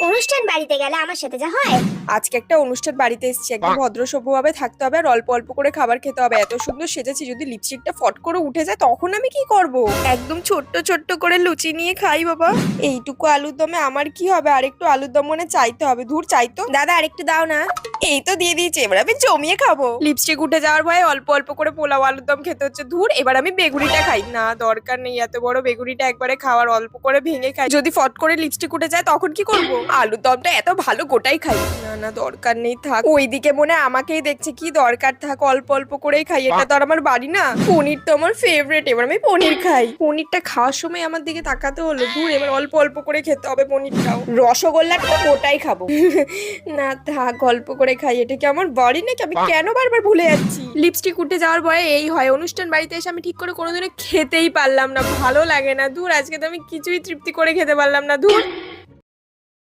অনুষ্ঠান বাড়িতে গেলে আমার সাথে যা হয়। আজকে একটা অনুষ্ঠান বাড়িতে এসেছি, একদম ভদ্র সভ্য ভাবে থাকতে হবে আর অল্প অল্প করে খাবার খেতে হবে। এত সুন্দর সেজেছি, যদি লিপস্টিকটা ফট করে উঠে যায় তখন আমি কি করব? একদম ছোট্ট ছোট্ট করে লুচি নিয়ে খাই বাবা। এইটুকু আলুর দমে আমার কি হবে? আরেকটু আলুর দম মনে চাইতে হবে। ধুর, চাইতো দাদা আরেকটু দাও না। এই তো দিয়ে দিয়েছে, এবার আমি জমিয়ে খাবো। লিপস্টিক উঠে যাওয়ার ভয়ে অল্প অল্প করে পোলাও আলুর দম খেতে হচ্ছে। ধুর, এবার আমি বেগুনিটা খাই না, দরকার নেই এত বড় বেগুনিটা একবারে খাওয়ার, অল্প করে ভেঙে খাই। যদি ফট করে লিপস্টিক উঠে যায় তখন কি করব? আলুর দমটা এত ভালো গোটাই খাই। না না, দরকার নেই, থাক। ওইদিকে মনে হয় আমাকেই দেখছে, কি দরকার, থাক অল্প অল্প করেই খাই। এটা তো আর আমার বাড়ি না। পনির তো আমার ফেভারিট, এবার আমি পনির খাই। পনিরটা খাওয়ার সময় আমার দিকে তাকাতে হলো। দূর, এবার অল্প অল্প করে খেতে হবে পনিরটাও। রসগোল্লাটা তো গোটাই খাবো। না থাক, অল্প করে খাই। এটা কি আমার বাড়ি নাকি? আমি কেন বারবার ভুলে যাচ্ছি? লিপস্টিক উঠে যাওয়ার ভয়ে এই হয়, অনুষ্ঠান বাড়িতে এসে আমি ঠিক করে কোনোদিনও খেতেই পারলাম না, ভালো লাগে না। দূর, আজকে তো আমি কিছুই তৃপ্তি করে খেতে পারলাম না। দূর।